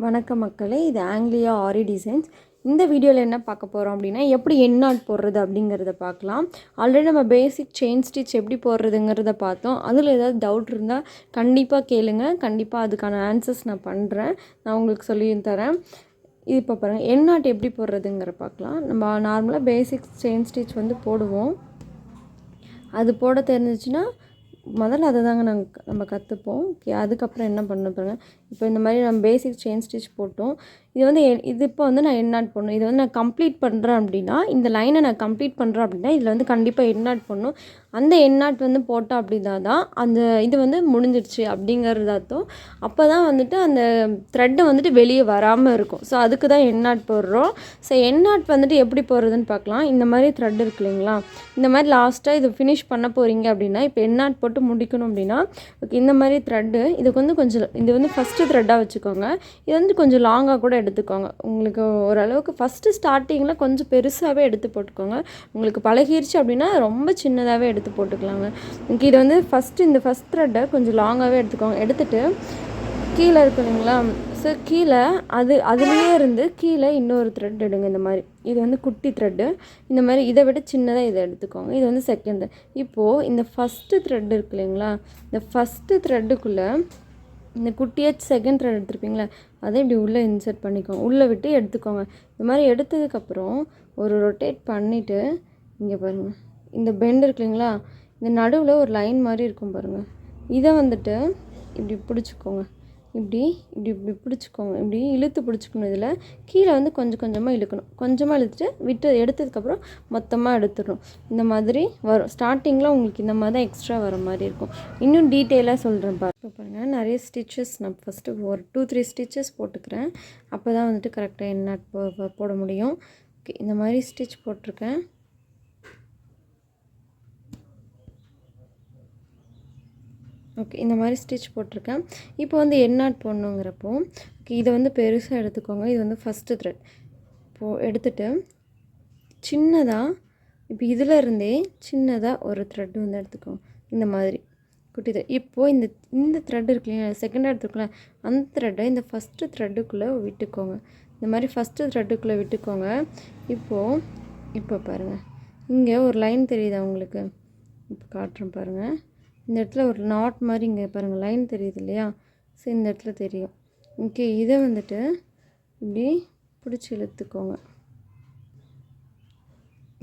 வணக்கம் மக்களே, இது ஆங்கிலியா ஆரி டிசைன்ஸ். இந்த வீடியோவில் என்ன பார்க்க போகிறோம் அப்படின்னா, எப்படி எண்ணாட் போடுறது அப்படிங்கிறத பார்க்கலாம். ஆல்ரெடி நம்ம பேசிக் செயின் ஸ்டிச் எப்படி போடுறதுங்கிறத பார்த்தோம். அதில் ஏதாவது டவுட் இருந்தால் கண்டிப்பாக கேளுங்க. கண்டிப்பாக அதுக்கான ஆன்சர்ஸ் நான் பண்ணுறேன். நான் உங்களுக்கு சொல்லியும் தரேன். இது இப்போ பாருங்கள், எண்ணாட் எப்படி போடுறதுங்கிற பார்க்கலாம். நம்ம நார்மலாக பேசிக் செயின் ஸ்டிச் வந்து போடுவோம். அது போட தெரிஞ்சிச்சுன்னா முதல்ல அதை தாங்க நம்ம கற்றுப்போம். ஓகே, அதுக்கப்புறம் என்ன பண்ண பாருங்க. இப்போ இந்த மாதிரி நம்ம பேசிக் செயின் ஸ்டிச் போட்டோம். இது வந்து இது இப்போ வந்து நான் எண்ணாட் பண்ணணும். இதை வந்து நான் கம்ப்ளீட் பண்ணுறேன் அப்படின்னா, இந்த லைனை நான் கம்ப்ளீட் பண்ணுறேன் அப்படின்னா இதில் வந்து கண்டிப்பாக எண்ணாட் பண்ணணும். அந்த எண்ணாட் வந்து போட்டால் அப்படின்னா தான் அந்த இது வந்து முடிஞ்சிடுச்சு அப்படிங்கிறது அர்த்தம். அப்போ தான் வந்துட்டு அந்த த்ரெட்டு வந்துட்டு வெளியே வராமல் இருக்கும். ஸோ அதுக்கு தான் எண்ணாட் போடுறோம். ஸோ எண்ணாட் வந்துட்டு எப்படி போடுறதுன்னு பார்க்கலாம். இந்த மாதிரி த்ரெட் இருக்கு இல்லைங்களா, இந்த மாதிரி லாஸ்ட்டாக இது ஃபினிஷ் பண்ண போகிறீங்க அப்படின்னா, இப்போ எண்ணாட் போட்டு முடிக்கணும் அப்படின்னா, ஓகே, இந்த மாதிரி த்ரெட்டு இதுக்கு வந்து கொஞ்சம் இது வந்து ஃபஸ்ட்டு த்ரெட்டாக வச்சுக்கோங்க. இது வந்து கொஞ்சம் லாங்காக கூட எடுத்துக்கோங்க. உங்களுக்கு ஓரளவுக்கு ஃபஸ்ட்டு ஸ்டார்டிங்கில் கொஞ்சம் பெருசாகவே எடுத்து போட்டுக்கோங்க. உங்களுக்கு பழகிருச்சு அப்படின்னா ரொம்ப சின்னதாகவே எடுத்து போட்டுக்கலாங்க. இங்கே இதை வந்து இந்த ஃபஸ்ட் த்ரெட்டை கொஞ்சம் லாங்காகவே எடுத்துக்கோங்க. எடுத்துகிட்டு கீழே இருக்கு இல்லைங்களா, ஸோ கீழே அதுலேயே இருந்து கீழே இன்னொரு த்ரெட் எடுங்க. இந்த மாதிரி இது வந்து குட்டி த்ரெட்டு. இந்த மாதிரி இதை விட சின்னதாக இதை எடுத்துக்கோங்க. இது வந்து செகண்ட். இப்போது இந்த ஃபஸ்ட்டு த்ரெட் இருக்கு இல்லைங்களா, இந்த ஃபஸ்ட்டு த்ரெட்டுக்குள்ளே இந்த குட்டியாக செகண்ட் த்ரெட் எடுத்துருப்பீங்களா, அதை இப்படி உள்ளே இன்சர்ட் பண்ணிக்கோங்க. உள்ளே விட்டு எடுத்துக்கோங்க. இந்த மாதிரி எடுத்ததுக்கப்புறம் ஒரு ரொட்டேட் பண்ணிவிட்டு இங்கே பாருங்கள், இந்த பெண்ட் இருக்கு இல்லைங்களா, இந்த நடுவில் ஒரு லைன் மாதிரி இருக்கும் பாருங்கள். இதை வந்துட்டு இப்படி பிடிச்சிக்கோங்க. இப்படி பிடிச்சிக்கோங்க. இப்படி இழுத்து பிடிச்சிக்கணும். இதில் கீழே வந்து கொஞ்சம் கொஞ்சமாக இழுக்கணும். கொஞ்சமாக இழுத்துட்டு எடுத்ததுக்கப்புறம் மொத்தமாக எடுத்துடணும். இந்த மாதிரி வரும். ஸ்டார்டிங்கில் உங்களுக்கு இந்த மாதிரி தான் எக்ஸ்ட்ரா வர மாதிரி இருக்கும். இன்னும் டீட்டெயிலாக சொல்கிறேன் பாருங்கள். நிறைய ஸ்டிச்சஸ் நான் ஃபஸ்ட்டு ஒரு 2-3 ஸ்டிச்சஸ் போட்டுக்கிறேன். அப்போ தான் வந்துட்டு கரெக்டாக என்ன போட முடியும். ஓகே, இந்த மாதிரி ஸ்டிச் போட்டிருக்கேன். ஓகே, இந்த மாதிரி ஸ்டிச் போட்டிருக்கேன். இப்போ வந்து எண்ணாட் போடணுங்கிறப்போ ஓகே, இதை வந்து பெருசாக எடுத்துக்கோங்க. இது வந்து ஃபஸ்ட்டு த்ரெட் எடுத்துகிட்டு சின்னதாக இப்போ இதில் இருந்தே சின்னதாக ஒரு த்ரெட் வந்து எடுத்துக்கோங்க. இந்த மாதிரி குட்டி த்ரெட். இப்போது இந்த த்ரெட் இருக்கு இல்லையா, செகண்டாக எடுத்துக்கோங்க. அந்த த்ரெட்டை இந்த ஃபஸ்ட்டு த்ரெட்டுக்குள்ளே விட்டுக்கோங்க. இந்த மாதிரி ஃபஸ்ட்டு த்ரெட்டுக்குள்ளே விட்டுக்கோங்க. இப்போ பாருங்கள், இங்கே ஒரு லைன் தெரியுதா உங்களுக்கு? இப்போ காட்டுறேன் பாருங்கள். இந்த இடத்துல ஒரு நாட் மாதிரி இங்கே பாருங்கள் லைன் தெரியுது இல்லையா, ஸோ இந்த இடத்துல தெரியும். ஓகே, இதை வந்துட்டு இப்படி பிடிச்சி இழுத்துக்கோங்க.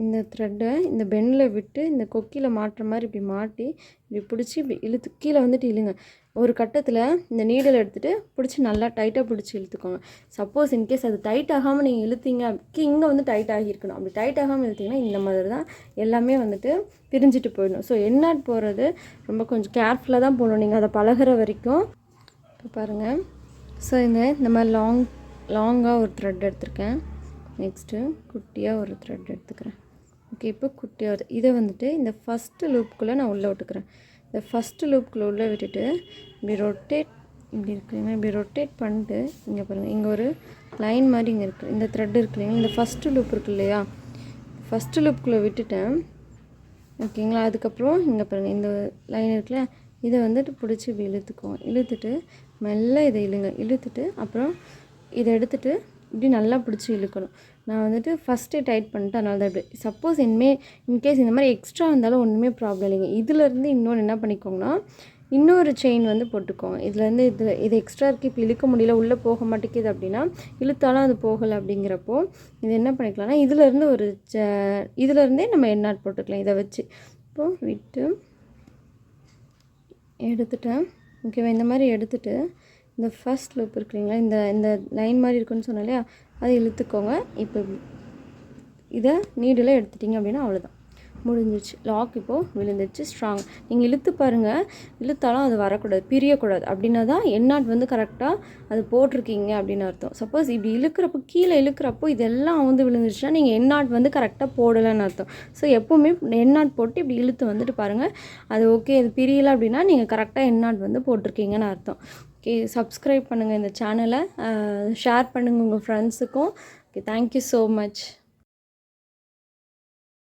இந்த த்ரெட்டை இந்த பெண்டில் விட்டு இந்த கொக்கியில் மாட்டுற மாதிரி இப்படி மாட்டி இப்படி பிடிச்சி இப்படி இழுத்து கீழே வந்துட்டு இழுங்க. ஒரு கட்டத்தில் இந்த நீடல் எடுத்துகிட்டு பிடிச்சி நல்லா டைட்டாக பிடிச்சி இழுத்துக்கோங்க. சப்போஸ் இன்கேஸ் அது டைட் ஆகாமல் நீங்கள் இழுத்தீங்க, இங்கே வந்து டைட் ஆகியிருக்கணும். அப்படி டைட் ஆகாமல் இழுத்திங்கன்னா இந்த மாதிரி தான் எல்லாமே வந்துட்டு பிரிஞ்சுட்டு போயிடணும். ஸோ எண்ணாட் போகிறது ரொம்ப கொஞ்சம் கேர்ஃபுல்லாக தான் போகணும், நீங்கள் அதை பழகிற வரைக்கும். இப்போ பாருங்கள், ஸோ இந்த மாதிரி லாங்காக ஒரு த்ரெட் எடுத்திருக்கேன். நெக்ஸ்ட்டு குட்டியாக ஒரு த்ரெட் எடுத்துக்கிறேன். ஓகே, இப்போ குட்டியாக இதை வந்துட்டு இந்த ஃபஸ்ட்டு லூப்புக்குள்ளே நான் உள்ளே விட்டுக்கிறேன். இந்த ஃபஸ்ட்டு லூப்புக்குள்ளே உள்ளே விட்டுட்டு இப்படி இப்படி இருக்குங்க, இப்படி ரொட்டேட் பண்ணிட்டு இங்கே பாருங்கள், இங்கே ஒரு லைன் மாதிரி இங்கே இருக்குது. இந்த த்ரெட் இருக்கு இல்லைங்க, இந்த ஃபஸ்ட்டு லூப் இருக்கு இல்லையா, ஃபஸ்ட்டு லூப்புக்குள்ளே விட்டுட்டேன். ஓகேங்களா, அதுக்கப்புறம் இங்கே பாருங்கள், இந்த லைன் இருக்குல்ல, இதை வந்துட்டு பிடிச்சி இப்படி இழுத்துக்கோங்க. இழுத்துட்டு மெல்ல இதை இழுத்துட்டு அப்புறம் இதை எடுத்துகிட்டு இப்படி நல்லா பிடிச்சி இழுக்கணும். நான் வந்துட்டு ஃபஸ்ட்டே டைட் பண்ணிட்டு அதனால தான் இப்படி. சப்போஸ் இன்கேஸ் இந்த மாதிரி எக்ஸ்ட்ரா இருந்தாலும் ஒன்றுமே ப்ராப்ளம் இல்லைங்க. இதிலேருந்து இன்னொன்று என்ன பண்ணிக்கோங்கன்னா, இன்னொரு செயின் வந்து போட்டுக்கோங்க. இதுலேருந்து இது எக்ஸ்ட்ரா இருக்குது, இப்போ இழுக்க முடியல, உள்ளே போக மாட்டேங்குது அப்படின்னா, இழுத்தாலும் அது போகலை அப்படிங்கிறப்போ இது என்ன பண்ணிக்கலாம்னா, இதிலேருந்தே நம்ம எண்ணாட் போட்டுக்கலாம். இதை வச்சு இப்போது விட்டு எடுத்துட்டேன். ஓகேவா, இந்த மாதிரி எடுத்துகிட்டு இந்த ஃபர்ஸ்ட் லூப் இருக்குங்களா, இந்த லைன் மாதிரி இருக்குன்னு சொன்னேன் இல்லையா, அதை இழுத்துக்கோங்க. இப்போ இதை நீடில் எடுத்துட்டிங்க அப்படின்னா அவ்வளோதான், முடிஞ்சிச்சு. லாக் இப்போது விழுந்துச்சு, ஸ்ட்ராங். நீங்கள் இழுத்து பாருங்கள், இழுத்தாலும் அது வரக்கூடாது, பிரியக்கூடாது. அப்படின்னா தான் எண்ணாட் வந்து கரெக்டாக அது போட்டிருக்கீங்க அப்படின்னு அர்த்தம். சப்போஸ் இப்படி கீழே இழுக்கிறப்போ இதெல்லாம் வந்து விழுந்துருச்சுன்னா நீங்கள் எண்ணாட் வந்து கரெக்டாக போடலைன்னு அர்த்தம். ஸோ எப்போவுமே எண்ணாட் போட்டு இப்படி இழுத்து வந்துட்டு பாருங்கள், அது ஓகே, அது பிரியலை அப்படின்னா நீங்கள் கரெக்டாக எண்ணாட் வந்து போட்டிருக்கீங்கன்னு அர்த்தம். ஓகே, சப்ஸ்கிரைப் பண்ணுங்கள் இந்த சேனலை, ஷேர் பண்ணுங்கள் உங்கள் ஃப்ரெண்ட்ஸுக்கும். Okay, thank you so much.